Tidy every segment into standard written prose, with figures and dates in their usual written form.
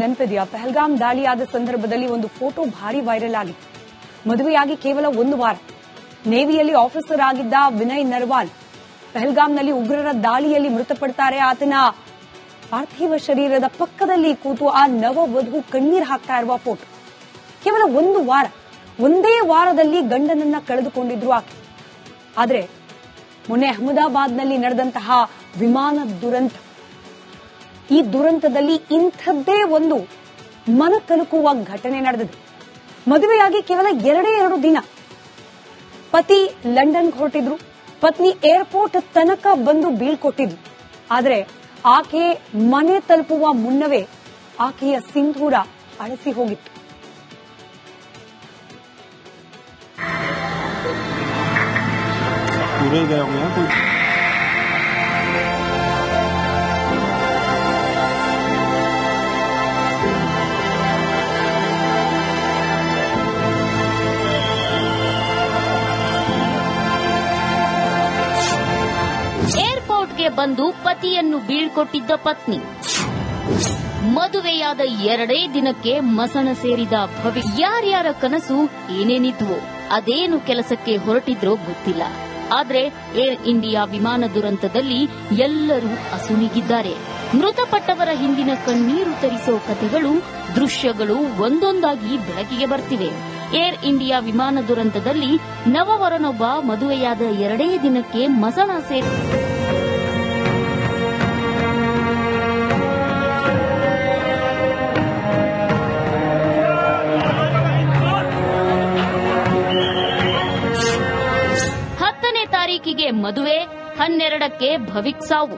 ನೆನಪಿದೆಯಾ? ಪಹಲ್ಗಾಮ್ ದಾಳಿಯಾದ ಸಂದರ್ಭದಲ್ಲಿ ಒಂದು ಫೋಟೋ ಭಾರಿ ವೈರಲ್ ಆಗಿತ್ತು. ಮದುವೆಯಾಗಿ ಕೇವಲ ಒಂದು ವಾರ ನೇವಿಯಲ್ಲಿ ಆಫೀಸರ್ ಆಗಿದ್ದ ವಿನಯ್ ನರ್ವಾಲ್ ಪಹಲ್ಗಾಮ್ನಲ್ಲಿ ಉಗ್ರರ ದಾಳಿಯಲ್ಲಿ ಮೃತಪಡ್ತಾರೆ. ಆತನ ಪಾರ್ಥಿವ ಶರೀರದ ಪಕ್ಕದಲ್ಲಿ ಕೂತು ಆ ನವವಧು ಕಣ್ಣೀರು ಹಾಕ್ತಾ ಇರುವ ಫೋಟೋ. ಕೇವಲ ಒಂದು ವಾರ, ಒಂದೇ ವಾರದಲ್ಲಿ ಗಂಡನನ್ನ ಕಳೆದುಕೊಂಡಿದ್ರು ಆಕೆ. ಆದರೆ ಮೊನ್ನೆ ಅಹಮದಾಬಾದ್ನಲ್ಲಿ ನಡೆದಂತಹ ವಿಮಾನ ದುರಂತ, ಈ ದುರಂತದಲ್ಲಿ ಇಂಥದ್ದೇ ಒಂದು ಮನಕಲುಕುವ ಘಟನೆ ನಡೆದಿದೆ. ಮದುವೆಯಾಗಿ ಕೇವಲ 2 ದಿನ ಪತಿ ಲಂಡನ್ಗೆ ಹೊರಟಿದ್ರು, ಪತ್ನಿ ಏರ್ಪೋರ್ಟ್ ತನಕ ಬಂದು ಬೀಳ್ಕೊಟ್ಟಿದ್ರು. ಆದರೆ ಆಕೆ ಮನೆ ತಲುಪುವ ಮುನ್ನವೇ ಆಕೆಯ ಸಿಂಧೂರ ಅಳಸಿ ಹೋಗಿತ್ತು. ಏರ್ಪೋರ್ಟ್ಗೆ ಬಂದು ಪತಿಯನ್ನು ಬೀಳ್ಕೊಟ್ಟಿದ್ದ ಪತ್ನಿ, ಮದುವೆಯಾದ 2 ದಿನಕ್ಕೆ ಮಸಣ ಸೇರಿದ ಭವಿಕ್. ಯಾರ್ಯಾರ ಕನಸು ಏನೇನಿದ್ವೋ, ಅದೇನು ಕೆಲಸಕ್ಕೆ ಹೊರಟಿದ್ರೋ ಗೊತ್ತಿಲ್ಲ. ಆದ್ರೆ ಏರ್ ಇಂಡಿಯಾ ವಿಮಾನ ದುರಂತದಲ್ಲಿ ಎಲ್ಲರೂ ಅಸುನೀಗಿದ್ದಾರೆ. ಮೃತಪಟ್ಟವರ ಹಿಂದಿನ ಕಣ್ಣೀರು ತರಿಸೋ ಕಥೆಗಳು, ದೃಶ್ಯಗಳು ಒಂದೊಂದಾಗಿ ಬೆಳಕಿಗೆ ಬರ್ತಿವೆ. ಏರ್ ಇಂಡಿಯಾ ವಿಮಾನ ದುರಂತದಲ್ಲಿ ನವವರನೊಬ್ಬ ಮದುವೆಯಾದ 2 ದಿನಕ್ಕೆ ಮಸಣ ಸೇರಿ ತಾರೀಕಿಗೆ ಮದುವೆ, 12ಕ್ಕೆ ಭವಿಕ್ ಸಾವು.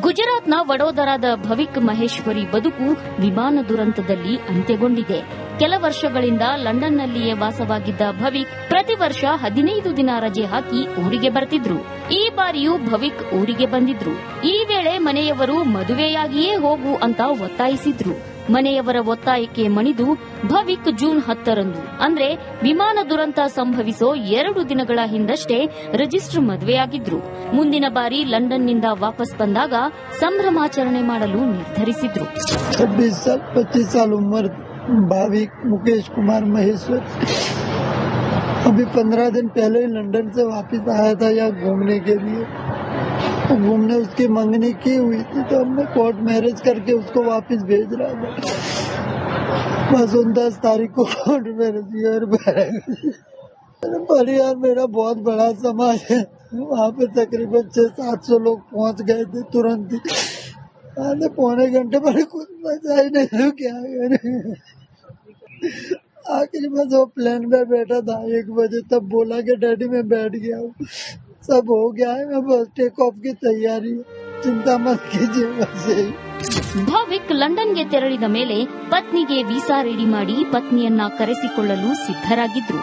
ಗುಜರಾತ್ನ ವಡೋದರಾದ ಭವಿಕ್ ಮಹೇಶ್ವರಿ ಬದುಕು ವಿಮಾನ ದುರಂತದಲ್ಲಿ ಅಂತ್ಯಗೊಂಡಿದೆ. ಕೆಲ ವರ್ಷಗಳಿಂದ ಲಂಡನ್ನಲ್ಲಿಯೇ ವಾಸವಾಗಿದ್ದ ಭವಿಕ್ ಪ್ರತಿ ವರ್ಷ 15 ದಿನ ರಜೆ ಹಾಕಿ ಊರಿಗೆ ಬರ್ತಿದ್ರು. ಈ ಬಾರಿಯೂ ಭವಿಕ್ ಊರಿಗೆ ಬಂದಿದ್ರು. ಈ ವೇಳೆ ಮನೆಯವರು ಮದುವೆಯಾಗಿಯೇ ಹೋಗು ಅಂತ ಒತ್ತಾಯಿಸಿದ್ರು. ಮನೆಯವರ ಒತ್ತಾಯಕ್ಕೆ ಮಣಿದು ಭವಿಕ್ ಜೂನ್ 10ರಂದು, ಅಂದ್ರೆ ವಿಮಾನ ದುರಂತ ಸಂಭವಿಸೋ 2 ದಿನಗಳ ಹಿಂದಷ್ಟೇ ರಿಜಿಸ್ಟರ್ ಮದುವೆಯಾಗಿದ್ರು. ಮುಂದಿನ ಬಾರಿ ಲಂಡನ್ನಿಂದ ವಾಪಸ್ ಬಂದಾಗ ಸಂಭ್ರಮಾಚರಣೆ ಮಾಡಲು ನಿರ್ಧರಿಸಿದ್ರು. 25 साल उम्र भाविक मुकेश कुमार महेश्वर अभी 15 दिन पहले ही लंदन से वापस आया था यहाँ घूमने के लिए. घूमने उसकी मंगनी की हुई थी, तो हमने कोर्ट मैरिज करके उसको वापस भेज रहा था. बस 29 तारीख को कोर्ट मैरिज परिवार मेरा बहुत बड़ा समाज है. वहाँ पे तकरीबन 600-700 लोग पहुँच गए थे तुरंत ही. आधे पौने घंटे पर कुछ बचा ही नहीं तो क्या करें. आखिर में जो प्लेन में बैठा था 1 बजे, तब बोला कि डैडी मैं बैठ गया हूँ, सब हो गया है, मैं बस टेक ऑफ की तैयारी है, चिंता मत कीजिए. बस ಭವಿಕ್ ಲಂಡನ್ಗೆ ತೆರಳಿದ ಮೇಲೆ ಪತ್ನಿಗೆ ವೀಸಾ ರೆಡಿ ಮಾಡಿ ಪತ್ನಿಯನ್ನ ಕರೆಸಿಕೊಳ್ಳಲು ಸಿದ್ದರಾಗಿದ್ರು.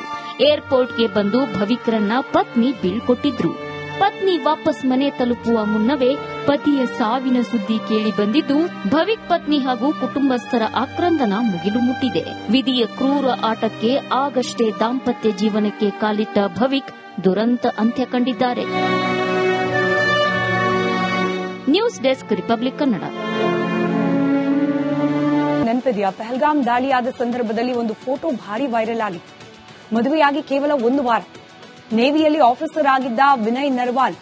ಏರ್ಪೋರ್ಟ್ಗೆ ಬಂದು ಭವಿಕ್ರನ್ನ ಪತ್ನಿ ಬೀಳ್ಕೊಟ್ಟಿದ್ರು. ಪತ್ನಿ ವಾಪಸ್ ಮನೆ ತಲುಪುವ ಮುನ್ನವೇ ಪತಿಯ ಸಾವಿನ ಸುದ್ದಿ ಕೇಳಿ ಬಂದಿದ್ದು ಭವಿಕ್ ಪತ್ನಿ ಹಾಗೂ ಕುಟುಂಬಸ್ಥರ ಆಕ್ರಂದನ ಮುಗಿಲು ಮುಟ್ಟಿದೆ. ವಿಧಿಯ ಕ್ರೂರ ಆಟಕ್ಕೆ ಆಗಷ್ಟೇ ದಾಂಪತ್ಯ ಜೀವನಕ್ಕೆ ಕಾಲಿಟ್ಟ ಭವಿಕ್ ದುರಂತ ಅಂತ್ಯ ಕಂಡಿದ್ದಾರೆ. News desk, Republic Kannada. ನೆನಪಿದೆಯಾ? ಪಹಲ್ಗಾಮ್ ದಾಳಿಯಾದ ಸಂದರ್ಭದಲ್ಲಿ ಒಂದು ಫೋಟೋ ಭಾರಿ ವೈರಲ್ ಆಗಿತ್ತು. ಮದುವೆಯಾಗಿ ಕೇವಲ ಒಂದು ವಾರ ನೇವಿಯಲ್ಲಿ ಆಫೀಸರ್ ಆಗಿದ್ದ ವಿನಯ್ ನರ್ವಾಲ್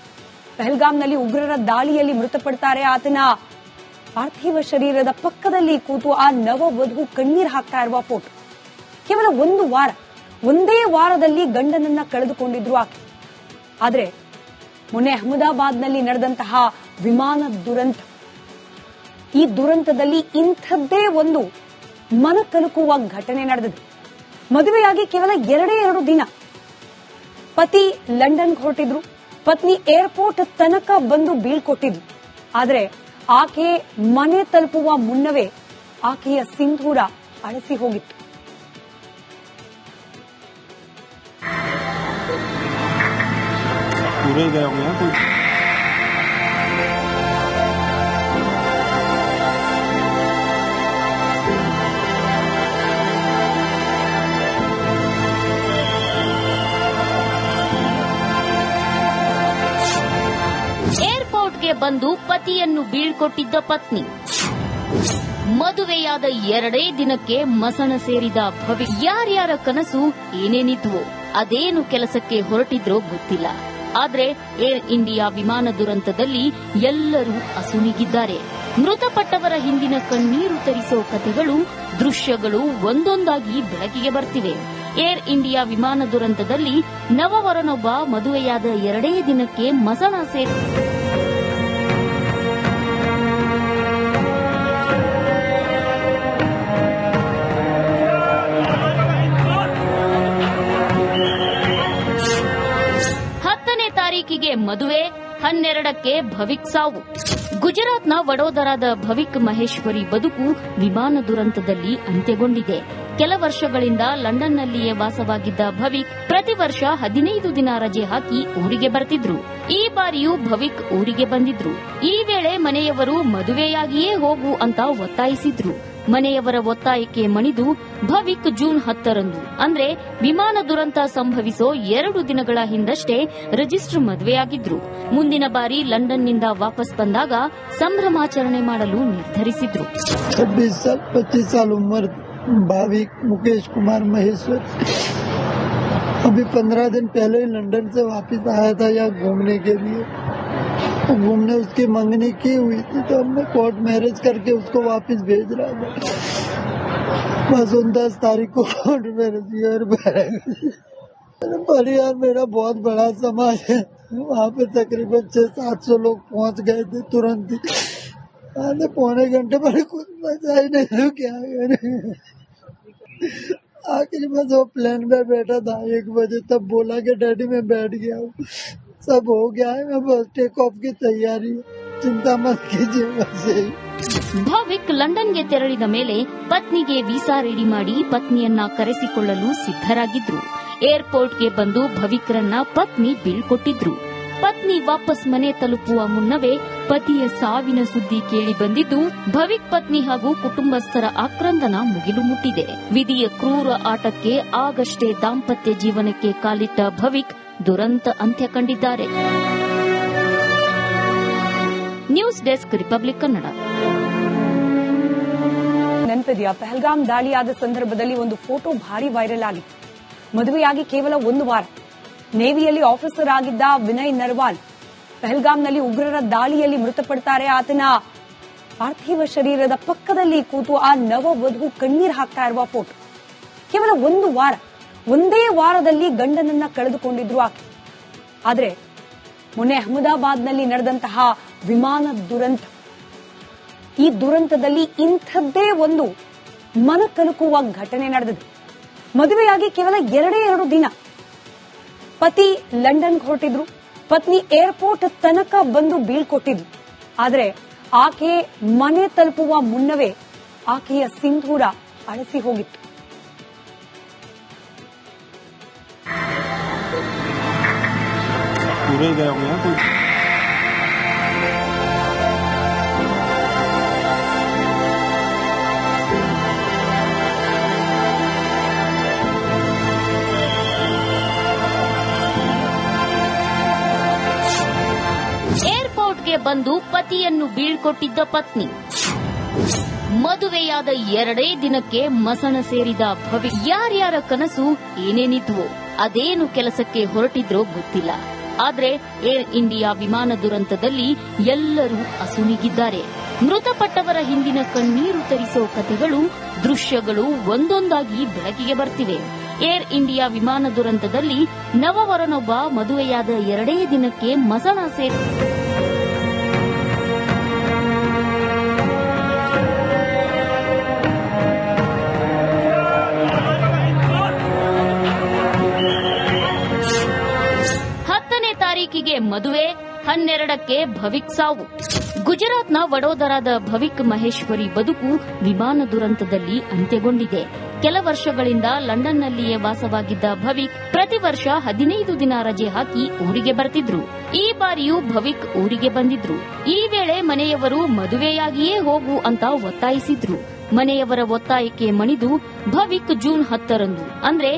ಪಹಲ್ಗಾಮ್ನಲ್ಲಿ ಉಗ್ರರ ದಾಳಿಯಲ್ಲಿ ಮೃತಪಡ್ತಾರೆ. ಆತನ ಪಾರ್ಥಿವ ಶರೀರದ ಪಕ್ಕದಲ್ಲಿ ಕೂತು ಆ ನವವಧು ಕಣ್ಣೀರು ಹಾಕ್ತಾ ಇರುವ ಫೋಟೋ. ಕೇವಲ ಒಂದು ವಾರ, ಒಂದೇ ವಾರದಲ್ಲಿ ಗಂಡನನ್ನ ಕಳೆದುಕೊಂಡಿದ್ರು ಆಕೆ. ಆದರೆ ಮೊನ್ನೆ ಅಹಮದಾಬಾದ್ನಲ್ಲಿ ನಡೆದಂತಹ ವಿಮಾನ ದುರಂತ, ಈ ದುರಂತದಲ್ಲಿ ಇಂಥದ್ದೇ ಒಂದು ಮನಕಲುಕುವ ಘಟನೆ ನಡೆದಿದೆ. ಮದುವೆಯಾಗಿ ಕೇವಲ 2 ದಿನ ಪತಿ ಲಂಡನ್ಗೆ ಹೊರಟಿದ್ರು, ಪತ್ನಿ ಏರ್ಪೋರ್ಟ್ ತನಕ ಬಂದು ಬೀಳ್ಕೊಟ್ಟಿದ್ರು. ಆದರೆ ಆಕೆ ಮನೆ ತಲುಪುವ ಮುನ್ನವೇ ಆಕೆಯ ಸಿಂಧೂರ ಅಳಸಿ ಹೋಗಿತ್ತು. ಏರ್ಪೋರ್ಟ್ಗೆ ಬಂದು ಪತಿಯನ್ನು ಬೀಳ್ಕೊಟ್ಟಿದ್ದ ಪತ್ನಿ, ಮದುವೆಯಾದ 2 ದಿನಕ್ಕೆ ಮಸಣ ಸೇರಿದ ಭವಿಕ್ ಯಾರ್ಯಾರ ಕನಸು ಏನೇನಿದ್ವೋ ಅದೇನು ಕೆಲಸಕ್ಕೆ ಹೊರಟಿದ್ರೋ ಗೊತ್ತಿಲ್ಲ. ಆದ್ರೆ ಏರ್ ಇಂಡಿಯಾ ವಿಮಾನ ದುರಂತದಲ್ಲಿ ಎಲ್ಲರೂ ಅಸುನೀಗಿದ್ದಾರೆ. ಮೃತಪಟ್ಟವರ ಹಿಂದಿನ ಕಣ್ಣೀರು ತರಿಸೋ ಕಥೆಗಳು, ದೃಶ್ಯಗಳು ಒಂದೊಂದಾಗಿ ಬೆಳಕಿಗೆ ಬರ್ತಿವೆ. ಏರ್ ಇಂಡಿಯಾ ವಿಮಾನ ದುರಂತದಲ್ಲಿ ನವವರನೊಬ್ಬ ಮದುವೆಯಾದ 2 ದಿನಕ್ಕೆ ಮಸಣ ಸೇರಿ ತಾರೀಕಿಗೆ ಮದುವೆ, 12ಕ್ಕೆ ಭವಿಕ್ ಸಾವು. ಗುಜರಾತ್ನ ವಡೋದರಾದ ಭವಿಕ್ ಮಹೇಶ್ವರಿ ಬದುಕು ವಿಮಾನ ದುರಂತದಲ್ಲಿ ಅಂತ್ಯಗೊಂಡಿದೆ. ಕೆಲ ವರ್ಷಗಳಿಂದ ಲಂಡನ್ನಲ್ಲಿಯೇ ವಾಸವಾಗಿದ್ದ ಭವಿಕ್ ಪ್ರತಿ ವರ್ಷ 15 ದಿನ ರಜೆ ಹಾಕಿ ಊರಿಗೆ ಬರ್ತಿದ್ರು. ಈ ಬಾರಿಯೂ ಭವಿಕ್ ಊರಿಗೆ ಬಂದಿದ್ರು. ಈ ವೇಳೆ ಮನೆಯವರು ಮದುವೆಯಾಗಿಯೇ ಹೋಗು ಅಂತ ಒತ್ತಾಯಿಸಿದ್ರು. ಮನೆಯವರ ಒತ್ತಾಯಕ್ಕೆ ಮಣಿದು ಭವಿಕ್ ಜೂನ್ 10ರಂದು ಅಂದ್ರೆ ವಿಮಾನ ದುರಂತ ಸಂಭವಿಸೋ 2 ದಿನಗಳ ಹಿಂದಷ್ಟೇ ರಿಜಿಸ್ಟರ್ ಮದುವೆಯಾಗಿದ್ರು. ಮುಂದಿನ ಬಾರಿ ಲಂಡನ್ನಿಂದ ವಾಪಸ್ ಬಂದಾಗ ಸಂಭ್ರಮಾಚರಣೆ ಮಾಡಲು ನಿರ್ಧರಿಸಿದ್ರು. 25 साल उम्र, भाविक मुकेश कुमार महेश्वर अभी 15 दिन पहले ही लंदन से वापस आया था यहाँ घूमने के लिए. घूमने उसकी मंगनी की हुई थी तो हमने कोर्ट मैरिज करके उसको वापस भेज रहा था. बस 10 तारीख को कोर्ट मैरिज परिवार मेरा बहुत बड़ा समाज है. वहाँ पे तकरीबन 600-700 लोग पहुँच गए थे तुरंत ही. आधे पौने घंटे पर कुछ बचा ही नहीं तो क्या करें. आखिर बस वो प्लेन में बैठा था 1 बजे, तब बोला कि डैडी मैं बैठ गया हूँ, सब हो गया है, मैं बस टेक ऑफ की तैयारी है, चिंता मत कीजिए. बस ಭಾವಿಕ್ ಲಂಡನ್ಗೆ ತೆರಳಿದ ಮೇಲೆ ಪತ್ನಿಗೆ ವೀಸಾ ರೆಡಿ ಮಾಡಿ ಪತ್ನಿಯನ್ನ ಕರೆಸಿಕೊಳ್ಳಲು ಸಿದ್ದರಾಗಿದ್ರು. ಏರ್ಪೋರ್ಟ್ಗೆ ಬಂದು ಭವಿಕ್ರನ್ನ ಪತ್ನಿ ಬೀಳ್ಕೊಟ್ಟಿದ್ರು. ಪತ್ನಿ ವಾಪಸ್ ಮನೆ ತಲುಪುವ ಮುನ್ನವೇ ಪತಿಯ ಸಾವಿನ ಸುದ್ದಿ ಕೇಳಿ ಬಂದಿದ್ದು ಭವಿಕ್ ಪತ್ನಿ ಹಾಗೂ ಕುಟುಂಬಸ್ಥರ ಆಕ್ರಂದನ ಮುಗಿಲು ಮುಟ್ಟಿದೆ. ವಿಧಿಯ ಕ್ರೂರ ಆಟಕ್ಕೆ ಆಗಷ್ಟೇ ದಾಂಪತ್ಯ ಜೀವನಕ್ಕೆ ಕಾಲಿಟ್ಟ ಭವಿಕ್ ದುರಂತ ಅಂತ್ಯ ಕಂಡಿದ್ದಾರೆ. News desk, Republic Kannada. ನೆನಪಿದೆಯಾ, ಪಹಲ್ಗಾಮ್ ದಾಳಿಯಾದ ಸಂದರ್ಭದಲ್ಲಿ ಒಂದು ಫೋಟೋ ಭಾರಿ ವೈರಲ್ ಆಗಿತ್ತು. ಮದುವೆಯಾಗಿ ಕೇವಲ 1 ವಾರ ನೇವಿಯಲ್ಲಿ ಆಫೀಸರ್ ಆಗಿದ್ದ ವಿನಯ್ ನರ್ವಾಲ್ ಪಹಲ್ಗಾಮ್ನಲ್ಲಿ ಉಗ್ರರ ದಾಳಿಯಲ್ಲಿ ಮೃತಪಡ್ತಾರೆ. ಆತನ ಪಾರ್ಥಿವ ಶರೀರದ ಪಕ್ಕದಲ್ಲಿ ಕೂತು ಆ ನವವಧು ಕಣ್ಣೀರು ಹಾಕ್ತಾ ಇರುವ ಫೋಟೋ. ಕೇವಲ 1 ವಾರ, ಒಂದೇ ವಾರದಲ್ಲಿ ಗಂಡನನ್ನ ಕಳೆದುಕೊಂಡಿದ್ರು ಆಕೆ. ಆದ್ರೆ ಮೊನ್ನೆ ಅಹಮದಾಬಾದ್ನಲ್ಲಿ ನಡೆದಂತಹ ವಿಮಾನ ದುರಂತ, ಈ ದುರಂತದಲ್ಲಿ ಇಂಥದ್ದೇ ಒಂದು ಮನಕಲುಕುವ ಘಟನೆ ನಡೆದಿದೆ. ಮದುವೆಯಾಗಿ ಕೇವಲ 2 ದಿನ ಪತಿ ಲಂಡನ್ಗೆ ಹೊರಟಿದ್ರು, ಪತ್ನಿ ಏರ್ಪೋರ್ಟ್ ತನಕ ಬಂದು ಬೀಳ್ಕೊಟ್ಟಿದ್ರು. ಆದ್ರೆ ಆಕೆ ಮನೆ ತಲುಪುವ ಮುನ್ನವೇ ಆಕೆಯ ಸಿಂಧೂರ ಅಳಸಿ ಹೋಗಿತ್ತು. ಏರ್ಪೋರ್ಟ್ಗೆ ಬಂದು ಪತಿಯನ್ನು ಬೀಳ್ಕೊಟ್ಟಿದ್ದ ಪತ್ನಿ, ಮದುವೆಯಾದ 2 ದಿನಕ್ಕೆ ಮಸಣ ಸೇರಿದ ಭವಿಕ್ ಯಾರ್ಯಾರ ಕನಸು ಏನೇನಿದ್ವೋ ಅದೇನು ಕೆಲಸಕ್ಕೆ ಹೊರಟಿದ್ರೋ ಗೊತ್ತಿಲ್ಲ. ಆದ್ರೆ ಏರ್ ಇಂಡಿಯಾ ವಿಮಾನ ದುರಂತದಲ್ಲಿ ಎಲ್ಲರೂ ಅಸುನೀಗಿದ್ದಾರೆ. ಮೃತಪಟ್ಟವರ ಹಿಂದಿನ ಕಣ್ಣೀರು ತರಿಸೋ ಕಥೆಗಳು, ದೃಶ್ಯಗಳು ಒಂದೊಂದಾಗಿ ಬೆಳಕಿಗೆ ಬರ್ತಿವೆ. ಏರ್ ಇಂಡಿಯಾ ವಿಮಾನ ದುರಂತದಲ್ಲಿ ನವವರನೊಬ್ಬ ಮದುವೆಯಾದ 2 ದಿನಕ್ಕೆ ಮಸಣ ಸೇರಿ ತಾರೀಕಿಗೆ ಮದುವೆ, 12ಕ್ಕೆ ಭವಿಕ್ ಸಾವು. ಗುಜರಾತ್ನ ವಡೋದರಾದ ಭವಿಕ್ ಮಹೇಶ್ವರಿ ಬದುಕು ವಿಮಾನ ದುರಂತದಲ್ಲಿ ಅಂತ್ಯಗೊಂಡಿದೆ. ಕೆಲ ವರ್ಷಗಳಿಂದ ಲಂಡನ್ನಲ್ಲಿಯೇ ವಾಸವಾಗಿದ್ದ ಭವಿಕ್ ಪ್ರತಿ ವರ್ಷ 15 ದಿನ ರಜೆ ಹಾಕಿ ಊರಿಗೆ ಬರ್ತಿದ್ರು. ಈ ಬಾರಿಯೂ ಭವಿಕ್ ಊರಿಗೆ ಬಂದಿದ್ರು. ಈ ವೇಳೆ ಮನೆಯವರು ಮದುವೆಯಾಗಿಯೇ ಹೋಗು ಅಂತ ಒತ್ತಾಯಿಸಿದ್ರು. ಮನೆಯವರ ಒತ್ತಾಯಕ್ಕೆ ಮಣಿದು ಭವಿಕ್ ಜೂನ್ 10ರಂದು ಅಂದ್ರೆ